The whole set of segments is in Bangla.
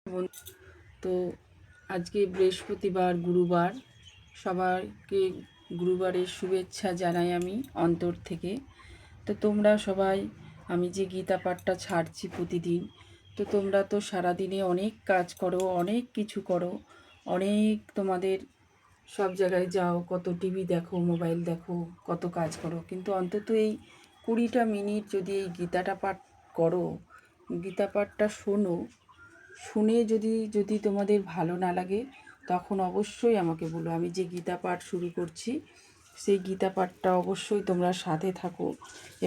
তো আজকে বৃহস্পতিবার, গুরুবার, সবাইকে গুরুবারের শুভেচ্ছা জানাই আমি অন্তর থেকে। তো তোমরা সবাই, আমি যে গীতা পাঠটা ছাড়ছি প্রতিদিন, তো তোমরা তো সারাদিনে অনেক কাজ করো, অনেক কিছু করো, অনেক তোমাদের সব জায়গায় যাও, কত টিভি দেখো, মোবাইল দেখো, কত কাজ করো, কিন্তু অন্তত এই 20টা মিনিট যদি এই গীতাটা পাঠ করো, গীতা পাঠটা শোনো, শুনে যদি যদি তোমাদের ভালো না লাগে তখন অবশ্যই আমাকে বলো। আমি যে গীতা পাঠ শুরু করছি সেই গীতা পাঠটা অবশ্যই তোমরা সাথে থাকো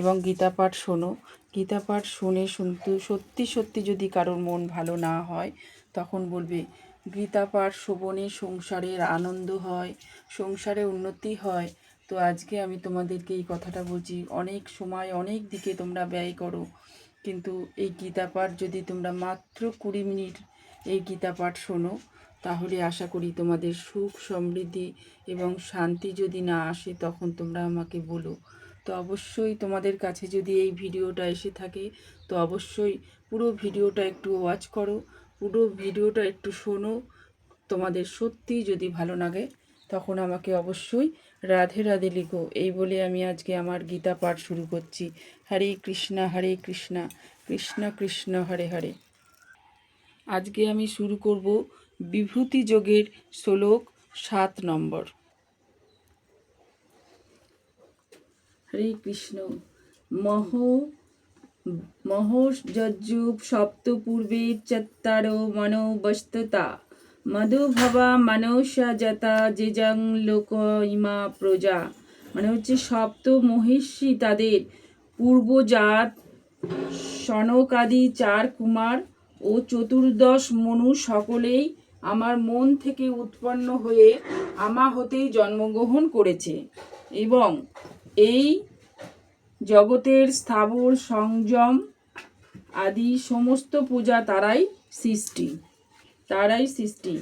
এবং গীতা পাঠ শোনো। গীতা পাঠ শুনে সত্যি সত্যি যদি কারোর মন ভালো না হয় তখন বলবে গীতা পাঠ শ্রবণে সংসারের আনন্দ হয়, সংসারে উন্নতি হয়। তো আজকে আমি তোমাদেরকে এই কথাটা বলছি, অনেক সময় অনেক দিকে তোমরা ব্যয় করো, কিন্তু এই গীতা পাঠ যদি তোমরা মাত্র 20 মিনিট এই গীতা পাঠ শোনো, তাহলে আশা করি তোমাদের সুখ সমৃদ্ধি এবং শান্তি যদি না আসে তখন তোমরা আমাকে বলো। তো অবশ্যই তোমাদের কাছে যদি এই ভিডিওটা এসে থাকে তো অবশ্যই পুরো ভিডিওটা একটু ওয়াচ করো, পুরো ভিডিওটা একটু শোনো। তোমাদের সত্যি যদি ভালো লাগে তখন আমাকে অবশ্যই রাধে রাধে লিখো। এই বলে আমি আজকে আমার গীতা পাঠ শুরু করছি। হরে কৃষ্ণা কৃষ্ণ কৃষ্ণ হরে হরে। আজকে আমি শুরু করব বিভূতি যোগের শ্লোক 7 নম্বর। হরে কৃষ্ণ। মহোযজ্জুপ সপ্তপূর্বে চত্তারো মনোবস্ততা মধুভবা মনসা যতা যেজং লোক ইমা প্রজা। মানে হচ্ছে সপ্ত মহিষী তাদের পূর্বজাত সনকাদি 4 কুমার ও 14 মনু সকলেই আমার মন থেকে উৎপন্ন হয়ে আমা হতেই জন্মগ্রহণ করেছে এবং এই জগতের স্থাবর সংযম আদি সমস্ত পূজা তারাই সৃষ্টি।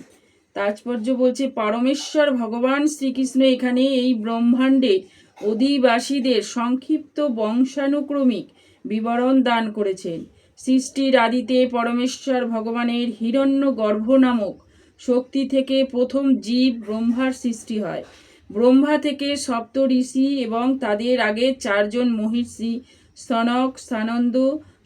তাৎপর্য বলছে পরমেশ্বর ভগবান শ্রীকৃষ্ণ এখানে এই ব্রহ্মাণ্ডে অধিবাসীদের সংক্ষিপ্ত বংশানুক্রমিক বিবরণ দান করেছেন। সৃষ্টির আদিতে পরমেশ্বর ভগবানের হিরণ্যগর্ভ নামক শক্তি থেকে প্রথম জীব ব্রহ্মার সৃষ্টি হয়। ব্রহ্মা থেকে সপ্ত ঋষি এবং তাদের আগে 4 জন মহর্ষি সনক, সানন্দ,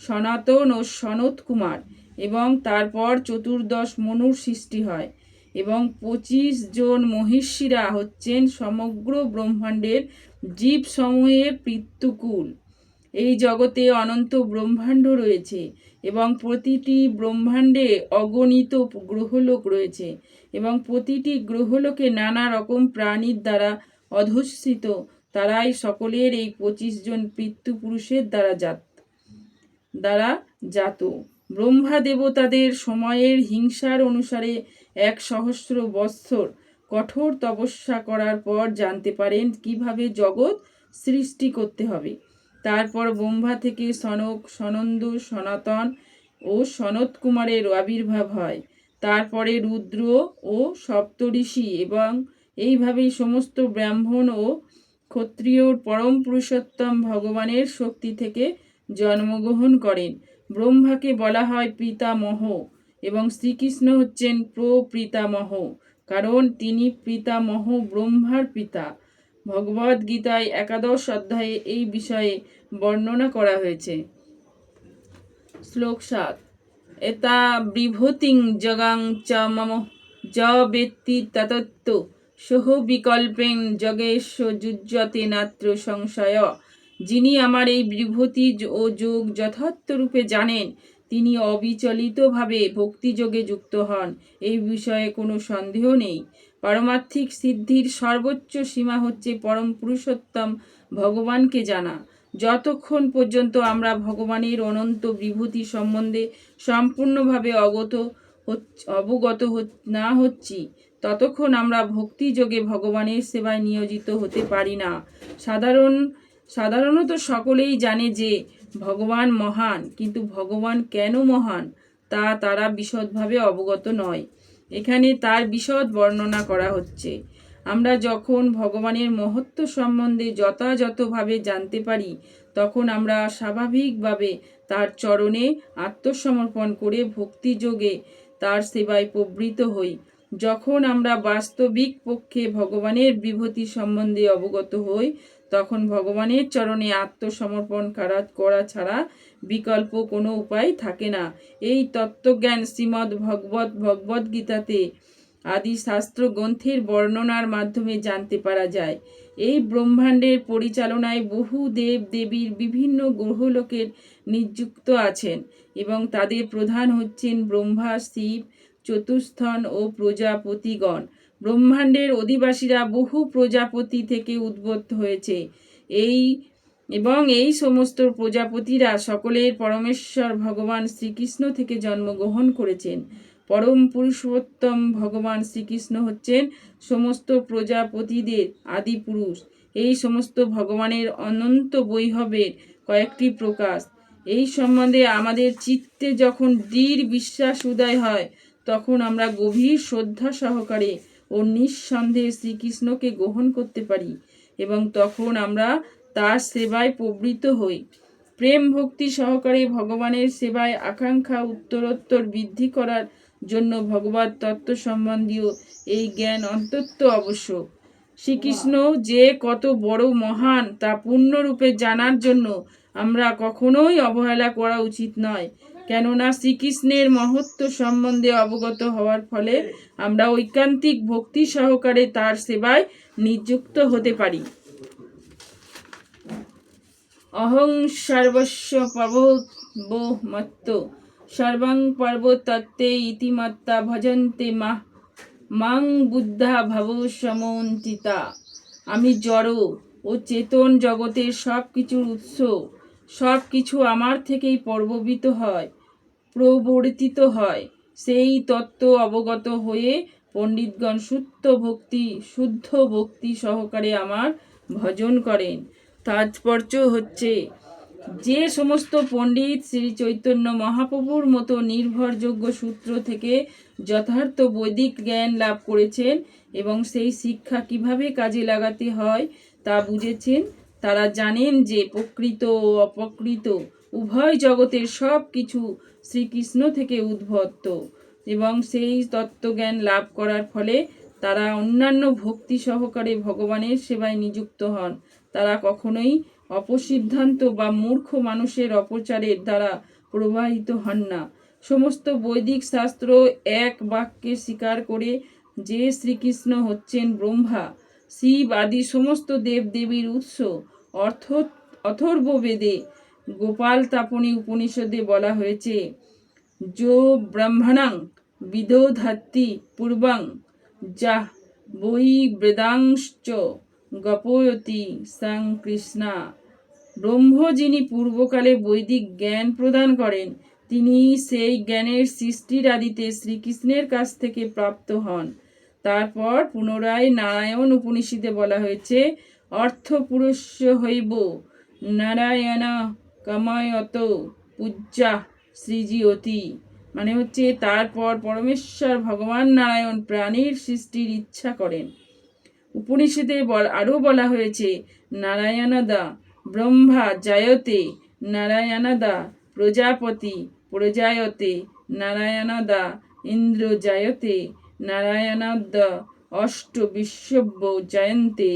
সনাতন ও সনত কুমার এবং তারপর 14 মনুর সৃষ্টি হয় এবং 25 জন মহিষীরা হচ্ছেন সমগ্র ব্রহ্মাণ্ডের জীবসমূহের পিতৃকুল। এই জগতে অনন্ত ব্রহ্মাণ্ড রয়েছে এবং প্রতিটি ব্রহ্মাণ্ডে অগণিত গ্রহলোক রয়েছে এবং প্রতিটি গ্রহলোকে নানা রকম প্রাণীর দ্বারা অধিষ্ঠিত। তারাই সকলের এই 25 জন পিতৃপুরুষের দ্বারা জাত। ব্রহ্মা দেবতাদের সময়ের হিংসার অনুসারে 100 বৎসর কঠোর তপস্যা করার পর জানতে পারেন কিভাবে জগৎ সৃষ্টি করতে হবে। তারপর ব্রহ্মা থেকে সনক, সনন্দ, সনাতন ও সনত কুমারের আবির্ভাব হয়। তারপরে রুদ্র ও সপ্তঋষি এবং এইভাবেই সমস্ত ব্রাহ্মণ ও ক্ষত্রিয় পরম পুরুষোত্তম ভগবানের শক্তি থেকে জন্মগ্রহণ করেন। ব্রহ্মাকে বলা হয় পিতামহ এবং শ্রীকৃষ্ণ হচ্ছেন প্রপিতামহ, কারণ তিনি পিতামহ ব্রহ্মার পিতা। ভগবদ গীতায় 11 অধ্যায়ে এই বিষয়ে বর্ণনা করা হয়েছে। শ্লোক 7। এতা বিভূতিং জগাং চ মম য বেত্তি ততত্ব সহ বিকল্পেন জগেশ যুজ্যতে নাত্র সংশয়। যিনি আমার এই বিভূতি ও যোগ যথার্থ রূপে জানেন তিনি অবিচলিতভাবে ভক্তিযোগে যুক্ত হন, এই বিষয়ে কোনো সন্দেহ নেই। পারমার্থিক সিদ্ধির সর্বোচ্চ সীমা হচ্ছে পরম পুরুষোত্তম ভগবানকে জানা। যতক্ষণ পর্যন্ত আমরা ভগবানের অনন্ত বিভূতি সম্বন্ধে সম্পূর্ণভাবে অবগত না হচ্ছি ততক্ষণ আমরা ভক্তিযোগে ভগবানের সেবায় নিয়োজিত হতে পারি না। সাধারণত সকলেই জানে যে ভগবান মহান, কিন্তু ভগবান কেন মহান তা তারা বিশদভাবে অবগত নয়। এখানে তার বিশদ বর্ণনা করা হচ্ছে। আমরা যখন ভগবানের মহত্ব সম্বন্ধে যথাযথভাবে জানতে পারি তখন আমরা স্বাভাবিকভাবে তার চরণে আত্মসমর্পণ করে ভক্তিযোগে তার সেবায় প্রবৃত্ত হই। যখন আমরা বাস্তবিক পক্ষে ভগবানের বিভূতি সম্বন্ধে অবগত হই, তখন ভগবানের চরণে আত্মসমর্পণ করা ছাড়া বিকল্প কোনো উপায় থাকে না। এই তত্ত্বজ্ঞান শ্রীমদ্ ভগবদ্গীতাতে আদি শাস্ত্র গ্রন্থের বর্ণনার মাধ্যমে জানতে পারা যায়। এই ব্রহ্মাণ্ডের পরিচালনায় বহু দেব দেবীর বিভিন্ন গ্রহলোকের নিযুক্ত আছেন এবং তাদের প্রধান হচ্ছেন ব্রহ্মা, শিব, চতুস্থন ও প্রজাপতিগণ। ব্রহ্মাণ্ডের অধিবাসীরা বহু প্রজাপতি থেকে উদ্ভূত হয়েছে। এই সমস্ত প্রজাপতিরা সকলের পরমেশ্বর ভগবান শ্রীকৃষ্ণ থেকে জন্মগ্রহণ করেছেন। পরম পুরুষোত্তম ভগবান শ্রীকৃষ্ণ হচ্ছেন সমস্ত প্রজাপতিদের আদি পুরুষ। এই সমস্ত ভগবানের অনন্ত বৈভবের কয়েকটি প্রকাশ। এই সম্বন্ধে আমাদের চিত্তে যখন দৃঢ় বিশ্বাস উদয় হয়, তখন আমরা গভীর শ্রদ্ধা সহকারে ও নিঃসন্দেহে শ্রীকৃষ্ণকে গ্রহণ করতে পারি এবং তখন আমরা তার সেবায় প্রবৃত্ত হই। প্রেম ভক্তি সহকারে ভগবানের সেবায় আকাঙ্ক্ষা উত্তরোত্তর বৃদ্ধি করার জন্য ভগবত তত্ত্ব সম্বন্ধীয় এই জ্ঞান অত্যন্ত আবশ্যক। শ্রীকৃষ্ণ যে কত বড় মহান তা পূর্ণরূপে জানার জন্য আমরা কখনোই অবহেলা করা উচিত নয়, কেননা শ্রীকৃষ্ণের মহত্ব সম্বন্ধে অবগত হওয়ার ফলে আমরা ঐকান্তিক ভক্তি সহকারে তার সেবায় নিযুক্ত হতে পারি। অহং সর্বস্ব প্রভোমত্ত সর্বং পর্বতত্তে ইতিমত্তা ভজন্তে মাং বুদ্ধা ভব সমন্তিতা। আমি জড় ও চেতন জগতের সব কিছুর উৎস, সব কিছু আমার থেকেই প্রবর্তিত হয়। সেই তত্ত্ব অবগত হয়ে পণ্ডিতগণ শুদ্ধ ভক্তি সহকারে আমার ভজন করেন। তাৎপর্য হচ্ছে, যে সমস্ত পণ্ডিত শ্রী চৈতন্য মহাপ্রভুর মতো নির্ভরযোগ্য সূত্র থেকে যথার্থ বৈদিক জ্ঞান লাভ করেছেন এবং সেই শিক্ষা কিভাবে কাজে লাগাতে হয় তা বুঝেছেন, তারা জানেন যে প্রকৃত ও অপ্রকৃত উভয় জগতের সব কিছু শ্রীকৃষ্ণ থেকে উদ্ভূত এবং সেই তত্ত্বজ্ঞান লাভ করার ফলে তারা অন্যান্য ভক্তি সহকারে ভগবানের সেবায় নিযুক্ত হন। তারা কখনোই অপসিদ্ধান্ত বা মূর্খ মানুষের অপচারের দ্বারা প্রভাবিত হন না। সমস্ত বৈদিক শাস্ত্র এক বাক্যে স্বীকার করে যে শ্রীকৃষ্ণ হচ্ছেন ব্রহ্মা, শিব আদি সমস্ত দেবদেবীর উৎস। অথর্ববেদে গোপালতাপনী উপনিষদে বলা হয়েছে, যো ব্রহ্মণং বিদধাতি পূর্বং যাহ বৈ বেদাংশ্চ গপয়তি সং কৃষ্ণা। ব্রহ্ম যিনি পূর্বকালে বৈদিক জ্ঞান প্রদান করেন, তিনি সেই জ্ঞানের সৃষ্টির আদিতে শ্রীকৃষ্ণের কাছ থেকে প্রাপ্ত হন। তারপর পুনরায় নারায়ণ উপনিষদে বলা হয়েছে, অর্থপুরুষ হইব নারায়ণ কামায়ত পূজ্যা সৃজিয়তি। মানে হচ্ছে, তারপর পরমেশ্বর ভগবান নারায়ণ প্রাণীর সৃষ্টির ইচ্ছা করেন। উপনিষদে আরও বলা হয়েছে, নারায়ণদা ব্রহ্মা জায়তে, নারায়ণদা প্রজাপতি প্রজায়তে, নারায়ণদা ইন্দ্র জায়তে, নারায়ণদা অষ্ট বিশ্বব্য জয়ন্তে,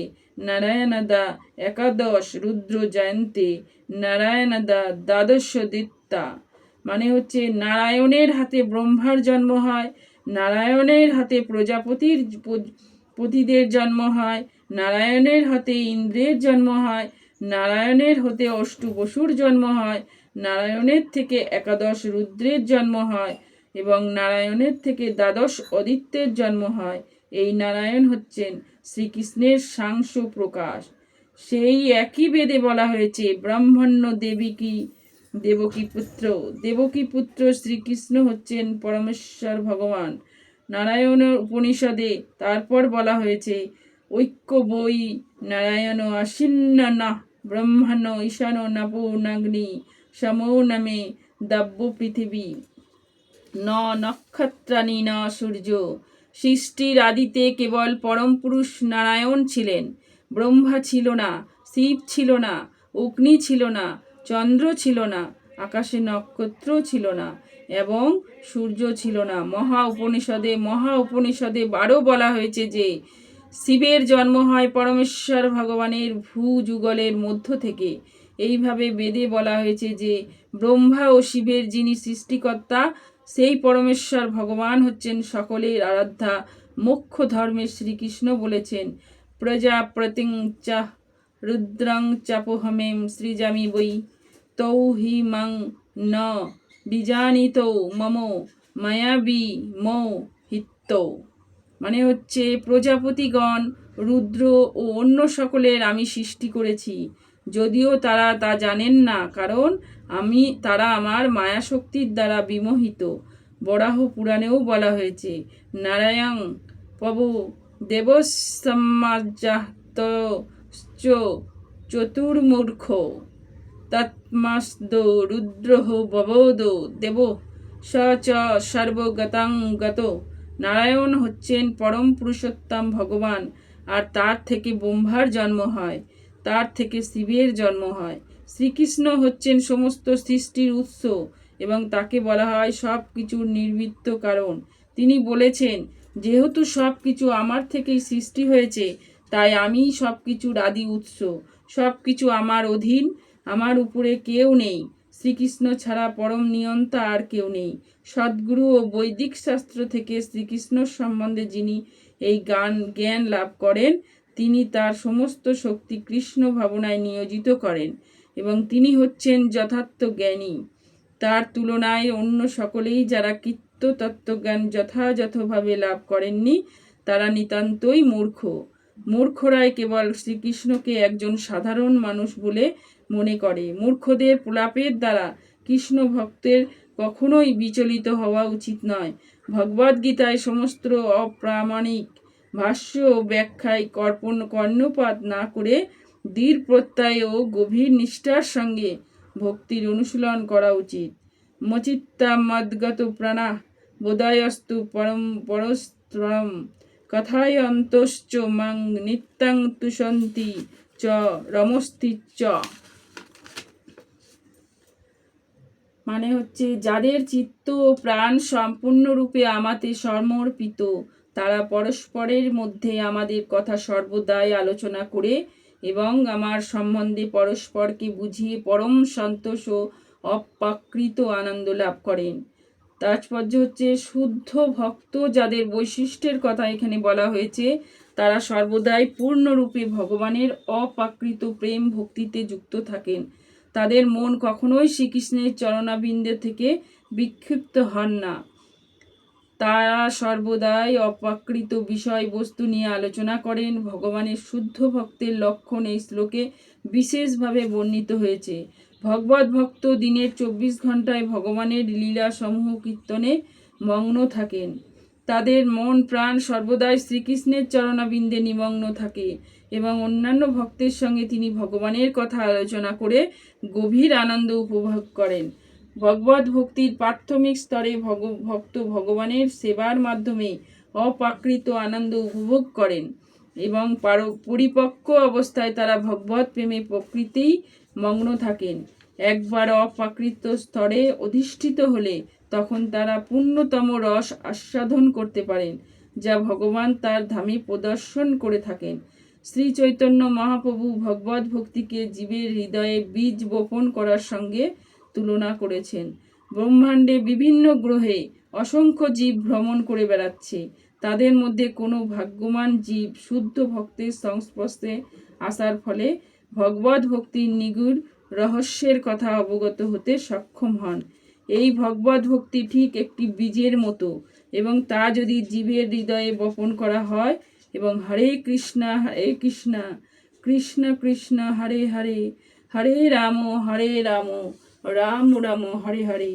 নারায়ণদা একাদশ রুদ্র জয়ন্তে, নারায়ণদা দ্বাদশ দিত্যা। মানে হচ্ছে, নারায়ণের হাতে ব্রহ্মার জন্ম হয়, নারায়ণের হাতে প্রজাপতিদের জন্ম হয়, নারায়ণের হাতে ইন্দ্রের জন্ম হয়, নারায়ণের হতে অষ্টু বসুর জন্ম হয়, নারায়ণের থেকে একাদশ রুদ্রের জন্ম হয় এবং নারায়ণের থেকে দ্বাদশ আদিত্যের জন্ম হয়। এই নারায়ণ হচ্ছেন শ্রীকৃষ্ণের সাংস প্রকাশ। সেই একই বেদে বলা হয়েছে, ব্রাহ্মণ্য দেবকী পুত্র শ্রীকৃষ্ণ হচ্ছেন পরমেশ্বর ভগবান। নারায়ণের উপনিষদে তারপর বলা হয়েছে, ঐক্য বৈ নারায়ণ আশিন্ন না ব্রহ্মণ ঈশান নপো নাগ্নি সমো নামে দাব্য পৃথিবী ন নক্ষত্রাণী ন সূর্য। সৃষ্টির আদিতে কেবল পরম পুরুষ নারায়ণ ছিলেন। ব্রহ্মা ছিল না, শিব ছিল না, অগ্নি ছিল না, চন্দ্র ছিল না, আকাশে নক্ষত্র ছিল না। এবং সূর্য ছিল না। মহা উপনিষদে 12 বলা হয়েছে যে শিবের জন্ম হয় পরমেশ্বর ভগবানের ভূযুগলের মধ্য থেকে। এইভাবে বেদে বলা হয়েছে যে ব্রহ্মা ও শিবের যিনি সৃষ্টিকর্তা সেই পরমেশ্বর ভগবান হচ্ছেন সকলের আরাধ্যা। মোক্ষ ধর্মে শ্রীকৃষ্ণ বলেছেন, প্রজাপতিং চ রুদ্রং চাপোহমেম সৃজামি বৈ তৌ হি মাং ন বিজানিতৌ মম মায়াবী মৌ হিত্যৌ। মানে হচ্ছে প্রজাপতিগণ, রুদ্র ও অন্য সকলের আমি সৃষ্টি করেছি, যদিও তারা তা জানেন না, কারণ তারা আমার মায়াশক্তির দ্বারা বিমোহিত। বরাহ পুরাণেও বলা হয়েছে, নারায়ণ পব দেবসম্মাজাত চতুর্মূর্খ তৎমাস্দো রুদ্রহ ববোদো দেব স চ সর্বগতাং গত। নারায়ণ হচ্ছেন পরম পুরুষোত্তম ভগবান, আর তার থেকে ব্রহ্মার জন্ম হয়, তার থেকে শিবের জন্ম হয়। শ্রীকৃষ্ণ হচ্ছেন সমস্ত সৃষ্টির উৎস এবং তাকে বলা হয় সব কিছুর নির্মিত কারণ। তিনি বলেছেন, যেহেতু সব কিছু আমার থেকেই সৃষ্টি হয়েছে, তাই আমি সব কিছুর আদি উৎস। সব কিছু আমার অধীন, আমার উপরে কেউ নেই। শ্রীকৃষ্ণ ছাড়া পরম নিয়ন্তা আর কেউ নেই। সদ্গুরু ও বৈদিক শাস্ত্র থেকে শ্রীকৃষ্ণ সম্বন্ধে যিনি এই জ্ঞান লাভ করেন, তিনি তার সমস্ত শক্তি কৃষ্ণ ভাবনায় নিয়োজিত করেন এবং তিনি হচ্ছেন যথার্থ জ্ঞানী। তার তুলনায় অন্য সকলেই যারা কৃত্য তত্ত্বজ্ঞান যথাযথভাবে লাভ করেননি, তারা নিতান্তই মূর্খ। মূর্খরাই কেবল শ্রীকৃষ্ণকে একজন সাধারণ মানুষ বলে মনে করে। মূর্খদের প্রলাপের দ্বারা কৃষ্ণ ভক্তের কখনোই বিচলিত হওয়া উচিত নয়। ভগবদ্গীতায় সমস্ত অপ্রামাণিক ভাষ্য ও ব্যাখ্যায় কর্ণপাত না করে দৃঢ় প্রত্যয় ও গভীর নিষ্ঠার সঙ্গে ভক্তির অনুশীলন করা উচিত। মচিত্তা মদ্গত প্রাণা বোধায়স্তু পরস্ত্রম কথায়ন্তশ্চ মাং নিত্যং তুষন্তি চ রমস্তি চ। মানে হচ্ছে, যাদের চিত্ত ও প্রাণ সম্পূর্ণরূপে আমাতে সমর্পিত, তারা পরস্পরের মধ্যে আমাদের কথা সর্বদাই আলোচনা করে এবং আমার সম্বন্ধে পরস্পরকে বুঝিয়ে পরম সন্তোষ ও অপ্রাকৃত আনন্দ লাভ করেন। তাৎপর্য হচ্ছে, শুদ্ধ ভক্ত যাদের বৈশিষ্ট্যের কথা এখানে বলা হয়েছে, তারা সর্বদাই পূর্ণরূপে ভগবানের অপ্রাকৃত প্রেম ভক্তিতে যুক্ত থাকেন। তাদের মন কখনোই শ্রীকৃষ্ণের চরণাবিন্দে থেকে বিক্ষিপ্ত হন না। তারা সর্বদাই অপ্রাকৃত বিষয়বস্তু নিয়ে আলোচনা করেন। ভগবানের শুদ্ধ ভক্তের লক্ষণ এই শ্লোকে বিশেষভাবে বর্ণিত হয়েছে। ভগবত ভক্ত দিনের 24 ঘন্টায় ভগবানের লীলা সমূহ কীর্তনে মগ্ন থাকেন। তাদের মন প্রাণ সর্বদাই শ্রীকৃষ্ণের চরণাবিন্দে নিমগ্ন থাকে এবং অন্যান্য ভক্তের সঙ্গে তিনি ভগবানের কথা আলোচনা করে গভীর আনন্দ উপভোগ করেন। ভগবত ভক্তির প্রাথমিক স্তরে ভক্ত ভগবানের সেবার মাধ্যমে অপ্রাকৃত আনন্দ উপভোগ করেন এবং পরিপক্ক অবস্থায় তারা ভগবত প্রেমে প্রকৃতিই মগ্ন থাকেন। একবার অপ্রাকৃত স্তরে অধিষ্ঠিত হলে তখন তারা পূর্ণতম রস আস্বাদন করতে পারেন, যা ভগবান তার ধামে প্রদর্শন করে থাকেন। শ্রী চৈতন্য মহাপ্রভু ভগবত ভক্তিকে জীবের হৃদয়ে বীজ বপন করার সঙ্গে তুলনা করেছেন। ব্রহ্মাণ্ডে বিভিন্ন গ্রহে অসংখ্য জীব ভ্রমণ করে বেড়াচ্ছে। তাদের মধ্যে কোনো ভাগ্যবান জীব শুদ্ধ ভক্তের সংস্পর্শে আসার ফলে ভগবত ভক্তির নিগুড় রহস্যের কথা অবগত হতে সক্ষম হন। এই ভগবত ভক্তি ঠিক একটি বীজের মতো এবং তা যদি জীবের হৃদয়ে বপন করা হয় এবং হরে কৃষ্ণ কৃষ্ণ কৃষ্ণ হরে হরে হরে রাম রাম রাম হরে হরে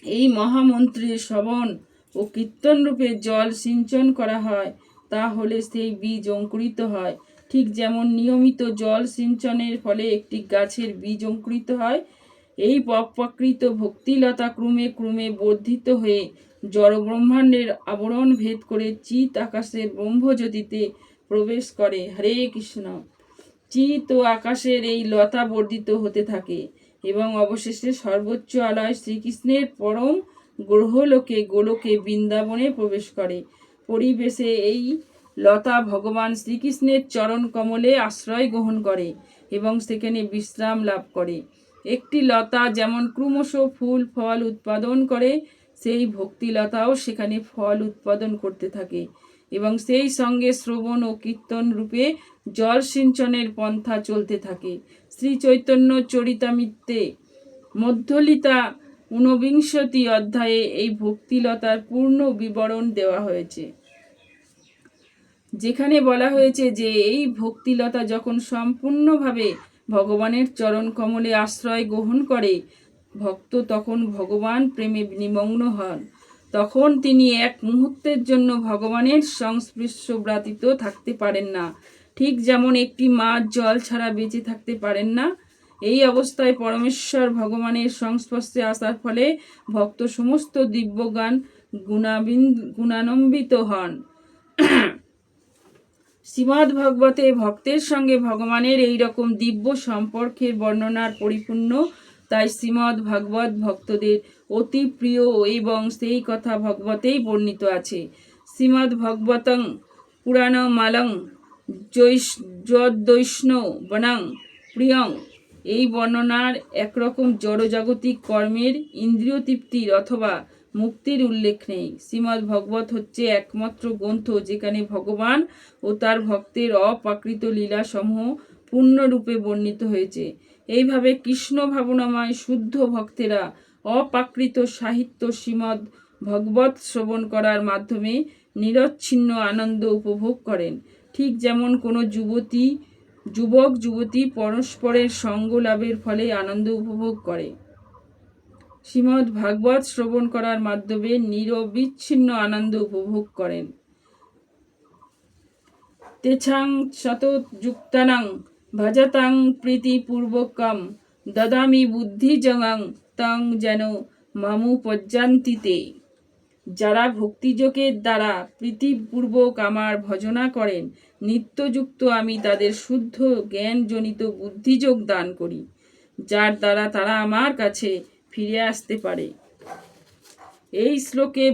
এই মহামন্ত্রের শ্রবণ ও কীর্তন রূপে জল সিঞ্চন করা হয়, তাহলে সেই বীজ অঙ্কুরিত হয়। ঠিক যেমন নিয়মিত জল সিঞ্চনের ফলে একটি গাছের বীজ অঙ্কুরিত হয়, এই অপ্রাকৃত ভক্তিলতা ক্রমে ক্রমে বর্ধিত হয়ে জড় ব্রহ্মাণ্ডের আবরণ ভেদ করে চিৎ আকাশের ব্রহ্মজ্যোতিতে প্রবেশ করে। হরে কৃষ্ণ। চিৎ ও আকাশের এই লতা বর্ধিত হতে থাকে এবং অবশেষে সর্বোচ্চ আলয় শ্রীকৃষ্ণের পরম গ্রহলোকে গোলকে বৃন্দাবনে প্রবেশ করে। পরিবেশে এই লতা ভগবান শ্রীকৃষ্ণের চরণ কমলে আশ্রয় গ্রহণ করে এবং সেখানে বিশ্রাম লাভ করে। একটি লতা যেমন ক্রমশ ফুল ফল উৎপাদন করে, সেই ভক্তিলতাও সেখানে ফল উৎপাদন করতে থাকে এবং সেই সঙ্গে শ্রবণ ও কীর্তন রূপে জল সিঞ্চনের পন্থা চলতে থাকে। শ্রী চৈতন্য চরিতামৃতে মধ্যলিতা ঊনবিংশতি অধ্যায়ে এই ভক্তিলতার পূর্ণ বিবরণ দেওয়া হয়েছে, যেখানে বলা হয়েছে যে এই ভক্তিলতা যখন সম্পূর্ণভাবে ভগবানের চরণ কমলে আশ্রয় গ্রহণ করে, ভক্ত তখন ভগবান প্রেমে নিমগ্ন হন। তখন তিনি এক মুহূর্তের জন্য ভগবানের সংস্পর্শ ব্যতীত থাকতে পারেন না, ঠিক যেমন একটি মাছ জল ছাড়া বেঁচে থাকতে পারেন না। এই অবস্থায় পরমেশ্বর ভগবানের সংস্পর্শে আসার ফলে ভক্ত সমস্ত দিব্যজ্ঞান গুণান্বিত হন। শ্রীমদ্ ভগবতে ভক্তের সঙ্গে ভগবানের এই রকম দিব্য সম্পর্কের বর্ণনার পরিপূর্ণ, তাই শ্রীমদ্ ভাগবত ভক্তদের অতি প্রিয় এবং সেই কথা ভগবতেই বর্ণিত আছে। শ্রীমদ্ ভাগবতং পুরাণমালং যদ্বৈষ্ণবনাং প্রিয়ং, এই বর্ণনার একরকম জড়জাগতিক কর্মের ইন্দ্রিয় তৃপ্তির অথবা মুক্তির উল্লেখ নেই। শ্রীমদ্ ভাগবত হচ্ছে একমাত্র গ্রন্থ যেখানে ভগবান ও তার ভক্তের অপ্রাকৃত লীলাসমূহ পূর্ণরূপে বর্ণিত হয়েছে। এইভাবে কৃষ্ণ ভাবনাময় শুদ্ধ ভক্তেরা অপ্রাকৃত সাহিত্য শ্রীমদ্ ভগবত শ্রবণ করার মাধ্যমে নিরচ্ছিন্ন আনন্দ উপভোগ করেন, ঠিক যেমন কোনো যুবক যুবতী পরস্পরের সঙ্গ লাভের ফলে আনন্দ উপভোগ করে। শ্রীমদ্ ভাগবত শ্রবণ করার মাধ্যমে নিরবিচ্ছিন্ন আনন্দ উপভোগ করেন। তেছাং শতযুক্তানাং ভজতাং প্রীতিপূর্বকম দদামি বুদ্ধিজঙাং তং যেন মামুপজ্জান্তিতে, যারা ভক্তিযোগের দ্বারা প্রীতিপূর্বক আমার ভজনা করেন, নিত্যযুক্ত আমি তাদের শুদ্ধ জ্ঞানজনিত বুদ্ধিযোগ দান করি, যার দ্বারা তারা আমার কাছে ফিরে আসতে পারে। এই শ্লোকে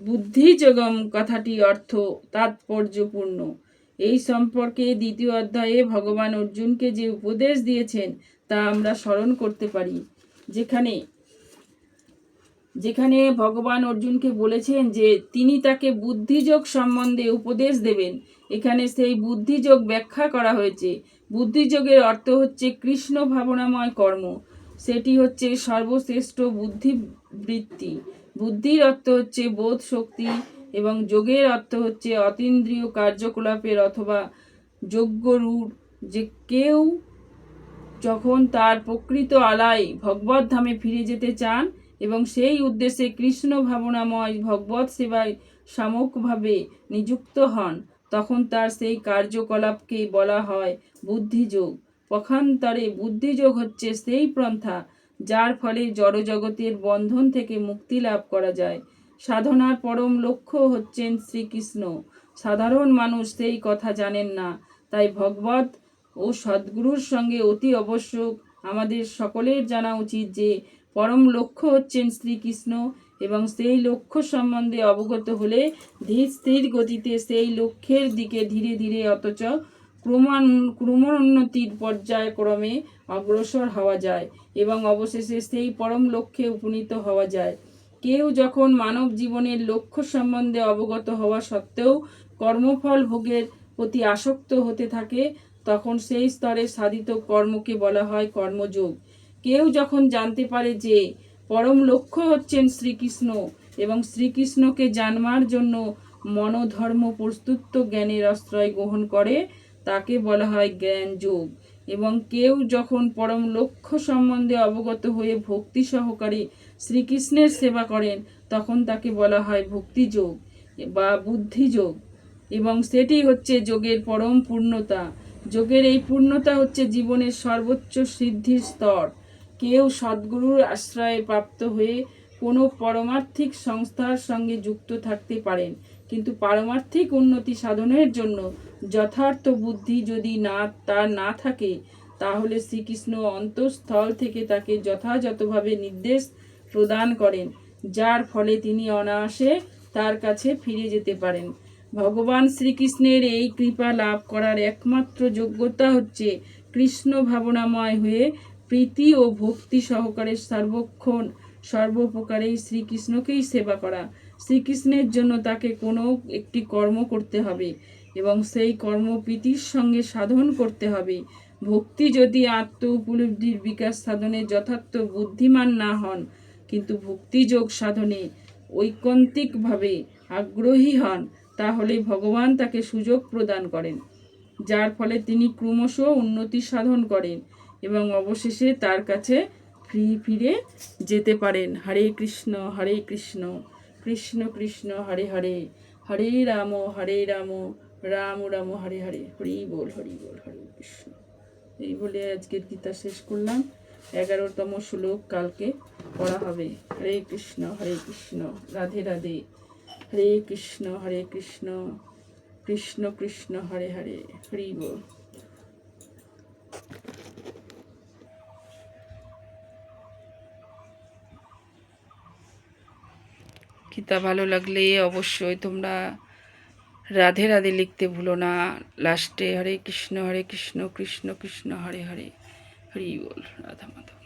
বুদ্ধিযোগম কথাটি অর্থ তাৎপর্যপূর্ণ। এই সম্পর্কে দ্বিতীয় অধ্যায়ে ভগবান অর্জুনকে যে উপদেশ দিয়েছেন তা আমরা স্মরণ করতে পারি, যেখানে ভগবান অর্জুনকে বলেছেন যে তিনি তাকে বুদ্ধিযোগ সম্বন্ধে উপদেশ দেবেন। এখানে সেই বুদ্ধিযোগ ব্যাখ্যা করা হয়েছে। বুদ্ধিযোগের অর্থ হচ্ছে কৃষ্ণ ভাবনাময় কর্ম, সেটি হচ্ছে সর্বশ্রেষ্ঠ বুদ্ধিবৃত্তি। বুদ্ধির অর্থ হচ্ছে বোধ শক্তি এবং যোগের অর্থ হচ্ছে অতীন্দ্রিয় কার্যকলাপের অথবা যোগ্যরূঢ়। যে কেউ যখন তার প্রকৃত আলায় ভগবত ধামে ফিরে যেতে চান এবং সেই উদ্দেশ্যে কৃষ্ণ ভাবনাময় ভগবত সেবায় সামগ্রিকভাবে নিযুক্ত হন, তখন তার সেই কার্যকলাপকে বলা হয় বুদ্ধিযোগ। পক্ষান্তরে বুদ্ধিযোগ হচ্ছে সেই পন্থা যার ফলে জড়জগতের বন্ধন থেকে মুক্তি লাভ করা যায়। সাধনার পরম লক্ষ্য হচ্ছেন শ্রীকৃষ্ণ। সাধারণ মানুষ সেই কথা জানেন না, তাই ভগবত ও সদ্গুরুর সঙ্গে অতি আবশ্যক আমাদের সকলের জানা উচিত যে পরম লক্ষ্য হচ্ছেন শ্রীকৃষ্ণ এবং সেই লক্ষ্য সম্বন্ধে অবগত হলে ধীর স্থির গতিতে সেই লক্ষ্যের দিকে ধীরে ধীরে অথচ ক্রমোন্নতির পর্যায়ক্রমে অগ্রসর হওয়া যায় এবং অবশেষে সেই পরম লক্ষ্যে উপনীত হওয়া যায়। কেউ যখন মানব জীবনের লক্ষ্য সম্বন্ধে অবগত হওয়া সত্ত্বেও কর্মফল ভোগের প্রতি আসক্ত হতে থাকে, তখন সেই স্তরে সাধিত কর্মকে বলা হয় কর্মযোগ। কেউ যখন জানতে পারে যে পরম লক্ষ্য হচ্ছেন শ্রীকৃষ্ণ এবং শ্রীকৃষ্ণকে জানবার জন্য মনোধর্ম প্রস্তুত জ্ঞানের আশ্রয় গ্রহণ করে, তাকে বলা হয় জ্ঞান যোগ। এবং কেউ যখন পরম লক্ষ্য সম্বন্ধে অবগত হয়ে ভক্তি সহকারে শ্রীকৃষ্ণের সেবা করেন, তখন তাকে বলা হয় ভক্তিযোগ বা বুদ্ধিযোগ, এবং সেটি হচ্ছে যোগের পরম পূর্ণতা। যোগের এই পূর্ণতা হচ্ছে জীবনের সর্বোচ্চ সিদ্ধির স্তর। কেউ সদ্গুরুর আশ্রয়ে প্রাপ্ত হয়ে কোনো পারমার্থিক সংস্থার সঙ্গে যুক্ত থাকতে পারেন, কিন্তু পারমার্থিক উন্নতি সাধনের জন্য যথার্থ বুদ্ধি যদি তার না থাকে, তাহলে শ্রীকৃষ্ণ অন্তঃস্থল থেকে তাকে যথাযথভাবে নির্দেশ প্রদান করেন, যার ফলে তিনি অনায়াসে তার কাছে ফিরে যেতে পারেন। ভগবান শ্রীকৃষ্ণের এই কৃপা লাভ করার একমাত্র যোগ্যতা হচ্ছে কৃষ্ণ ভাবনাময় হয়ে প্রীতি ও ভক্তি সহকারে সর্বক্ষণ সর্বপ্রকারেই শ্রীকৃষ্ণকেই সেবা করা। শ্রীকৃষ্ণের জন্য তাকে কোনো একটি কর্ম করতে হবে এবং সেই কর্ম প্রীতির সঙ্গে সাধন করতে হবে। ভক্তি যদি আত্ম উপলব্ধির বিকাশ সাধনে যথার্থ বুদ্ধিমান না হন, কিন্তু ভক্তিযোগ সাধনে ঐকান্তিকভাবে আগ্রহী হন, তাহলে ভগবান তাকে সুযোগ প্রদান করেন, যার ফলে তিনি ক্রমশ উন্নতি সাধন করেন এবং অবশেষে তার কাছে ফিরে যেতে পারেন। হরে কৃষ্ণ কৃষ্ণ কৃষ্ণ হরে হরে, হরে রাম রাম রাম হরে হরে। হরি বল হরে কৃষ্ণ। এই বলে আজকের গীতা শেষ করলাম। 11তম শ্লোক কালকে পড়া হবে। হরে কৃষ্ণ রাধে রাধে। হরে কৃষ্ণ কৃষ্ণ কৃষ্ণ হরে হরে। হরি বল। গীতা ভালো লাগলে অবশ্যই তোমরা রাধে রাধে লিখতে ভুলো না। লাস্টে হরে কৃষ্ণ কৃষ্ণ কৃষ্ণ হরে হরে। হরি বল। রাধা মাধব।